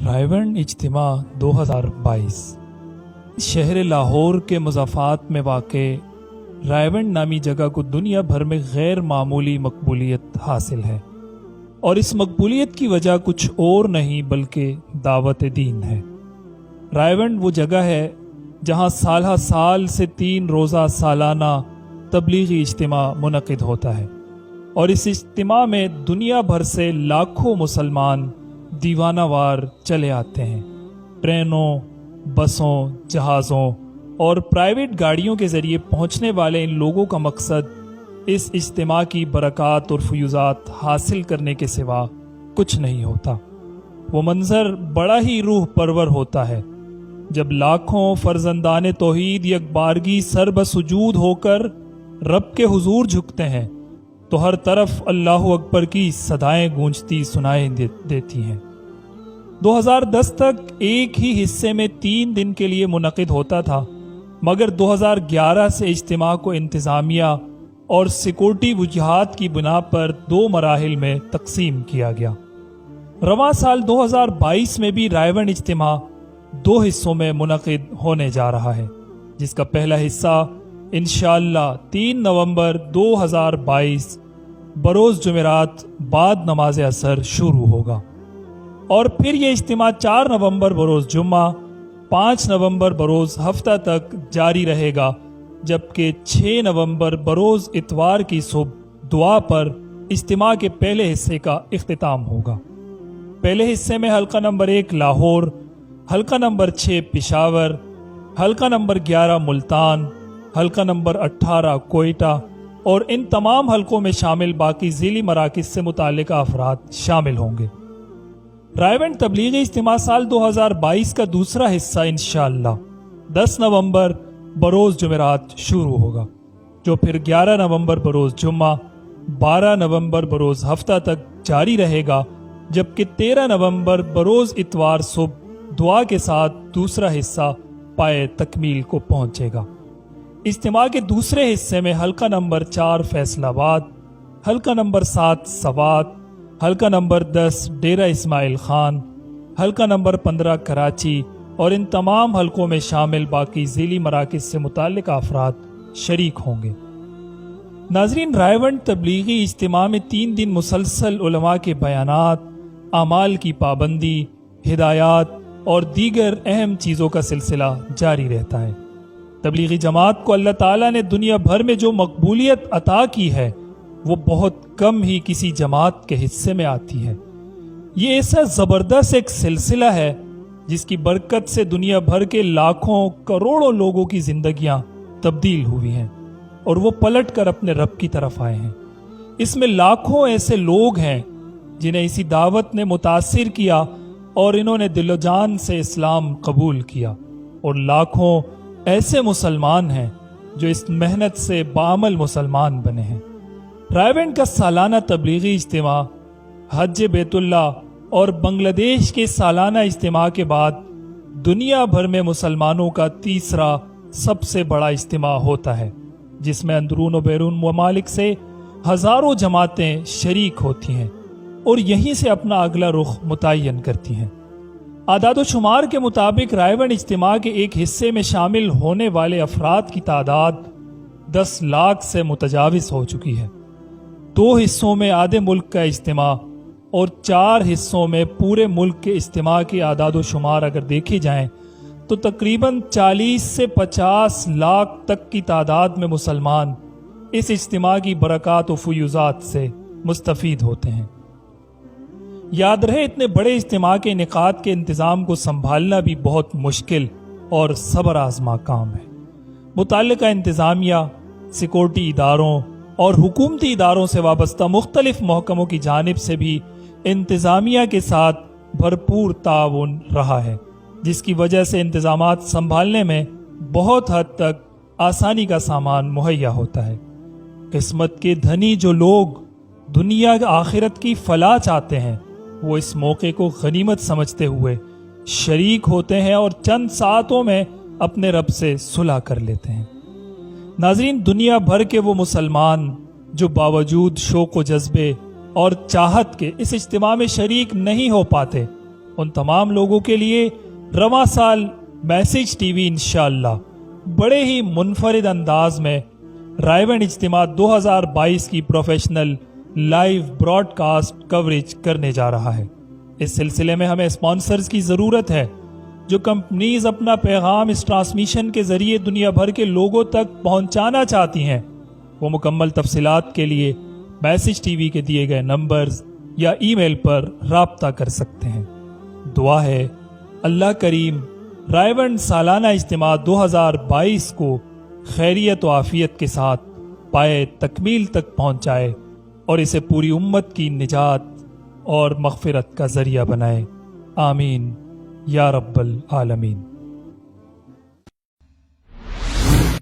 رائیونڈ اجتماع 2022 شہر لاہور کے مضافات میں واقع رائیونڈ نامی جگہ کو دنیا بھر میں غیر معمولی مقبولیت حاصل ہے، اور اس مقبولیت کی وجہ کچھ اور نہیں بلکہ دعوت دین ہے۔ رائیونڈ وہ جگہ ہے جہاں سالہ سال سے 3 روزہ سالانہ تبلیغی اجتماع منعقد ہوتا ہے، اور اس اجتماع میں دنیا بھر سے لاکھوں مسلمان دیوانہ وار چلے آتے ہیں۔ ٹرینوں، بسوں، جہازوں اور پرائیویٹ گاڑیوں کے ذریعے پہنچنے والے ان لوگوں کا مقصد اس اجتماع کی برکات اور فیوزات حاصل کرنے کے سوا کچھ نہیں ہوتا۔ وہ منظر بڑا ہی روح پرور ہوتا ہے جب لاکھوں فرزندان توحید یکبارگی سر بسجود ہو کر رب کے حضور جھکتے ہیں تو ہر طرف اللہ اکبر کی صدائیں گونجتی سنائی دیتی ہیں۔ 2010 تک ایک ہی حصے میں 3 دن کے لیے منعقد ہوتا تھا، مگر 2011 سے اجتماع کو انتظامیہ اور سیکورٹی وجوہات کی بنا پر 2 مراحل میں تقسیم کیا گیا۔ رواں سال 2022 میں بھی رائیونڈ اجتماع 2 حصوں میں منعقد ہونے جا رہا ہے، جس کا پہلا حصہ انشاءاللہ 3 نومبر 2022 بروز جمعرات بعد نماز عصر شروع ہوگا، اور پھر یہ اجتماع 4 نومبر بروز جمعہ، 5 نومبر بروز ہفتہ تک جاری رہے گا، جبکہ 6 نومبر بروز اتوار کی صبح دعا پر اجتماع کے پہلے حصے کا اختتام ہوگا۔ پہلے حصے میں حلقہ نمبر 1 لاہور، حلقہ نمبر 6 پشاور، حلقہ نمبر 11 ملتان، حلقہ نمبر 18 کوئٹہ اور ان تمام حلقوں میں شامل باقی ذیلی مراکز سے متعلقہ افراد شامل ہوں گے۔ رائیونڈ تبلیغی اجتماع سال 2022 کا دوسرا حصہ انشاءاللہ 10 نومبر بروز جمعرات شروع ہوگا، جو پھر 11 نومبر بروز جمعہ، 12 نومبر بروز ہفتہ تک جاری رہے گا، جبکہ 13 نومبر بروز اتوار صبح دعا کے ساتھ دوسرا حصہ پائے تکمیل کو پہنچے گا۔ اجتماع کے دوسرے حصے میں حلقہ نمبر 4 فیصل آباد، حلقہ نمبر 7 سوات، حلقہ نمبر 10 ڈیرہ اسماعیل خان، حلقہ نمبر 15 کراچی اور ان تمام حلقوں میں شامل باقی ذیلی مراکز سے متعلقہ افراد شریک ہوں گے۔ ناظرین، رائیونڈ تبلیغی اجتماع میں 3 دن مسلسل علماء کے بیانات، اعمال کی پابندی، ہدایات اور دیگر اہم چیزوں کا سلسلہ جاری رہتا ہے۔ تبلیغی جماعت کو اللہ تعالیٰ نے دنیا بھر میں جو مقبولیت عطا کی ہے وہ بہت کم ہی کسی جماعت کے حصے میں آتی ہے۔ یہ ایسا زبردست ایک سلسلہ ہے جس کی برکت سے دنیا بھر کے لاکھوں کروڑوں لوگوں کی زندگیاں تبدیل ہوئی ہیں اور وہ پلٹ کر اپنے رب کی طرف آئے ہیں۔ اس میں لاکھوں ایسے لوگ ہیں جنہیں اسی دعوت نے متاثر کیا اور انہوں نے دل و جان سے اسلام قبول کیا، اور لاکھوں ایسے مسلمان ہیں جو اس محنت سے بعمل مسلمان بنے ہیں۔ رائیونڈ کا سالانہ تبلیغی اجتماع حج بیت اللہ اور بنگلہ دیش کے سالانہ اجتماع کے بعد دنیا بھر میں مسلمانوں کا تیسرا سب سے بڑا اجتماع ہوتا ہے، جس میں اندرون و بیرون ممالک سے ہزاروں جماعتیں شریک ہوتی ہیں اور یہیں سے اپنا اگلا رخ متعین کرتی ہیں۔ اعداد و شمار کے مطابق رائیونڈ اجتماع کے ایک حصے میں شامل ہونے والے افراد کی تعداد 10 لاکھ سے متجاوز ہو چکی ہے۔ 2 حصوں میں آدھے ملک کا اجتماع اور 4 حصوں میں پورے ملک کے اجتماع کے اعداد و شمار اگر دیکھے جائیں تو تقریباً 40 سے 50 لاکھ تک کی تعداد میں مسلمان اس اجتماع کی برکات و فیوزات سے مستفید ہوتے ہیں۔ یاد رہے، اتنے بڑے اجتماع کے انعقاد کے انتظام کو سنبھالنا بھی بہت مشکل اور صبر آزما کام ہے۔ متعلقہ انتظامیہ، سیکورٹی اداروں اور حکومتی اداروں سے وابستہ مختلف محکموں کی جانب سے بھی انتظامیہ کے ساتھ بھرپور تعاون رہا ہے، جس کی وجہ سے انتظامات سنبھالنے میں بہت حد تک آسانی کا سامان مہیا ہوتا ہے۔ قسمت کے دھنی جو لوگ دنیا آخرت کی فلاح چاہتے ہیں وہ اس موقع کو غنیمت سمجھتے ہوئے شریک ہوتے ہیں اور چند ساعتوں میں اپنے رب سے صلح کر لیتے ہیں۔ ناظرین، دنیا بھر کے وہ مسلمان جو باوجود شوق و جذبے اور چاہت کے اس اجتماع میں شریک نہیں ہو پاتے، ان تمام لوگوں کے لیے رواں سال میسج ٹی وی انشاءاللہ بڑے ہی منفرد انداز میں رائے ونڈ اجتماع 2022 کی professional live broadcast coverage کرنے جا رہا ہے۔ اس سلسلے میں ہمیں اسپانسرز کی ضرورت ہے جو کمپنیز اپنا پیغام اس ٹرانسمیشن کے ذریعے دنیا بھر کے لوگوں تک پہنچانا چاہتی ہیں۔ وہ مکمل تفصیلات کے لیے میسج ٹی وی کے دیے گئے نمبرز یا ای میل پر رابطہ کر سکتے ہیں۔ دعا ہے اللہ کریم رائے ونڈ سالانہ اجتماع 2022 کو خیریت و عافیت کے ساتھ پائے تکمیل تک پہنچائے اور اسے پوری امت کی نجات اور مغفرت کا ذریعہ بنائے۔ آمین یا رب العالمین۔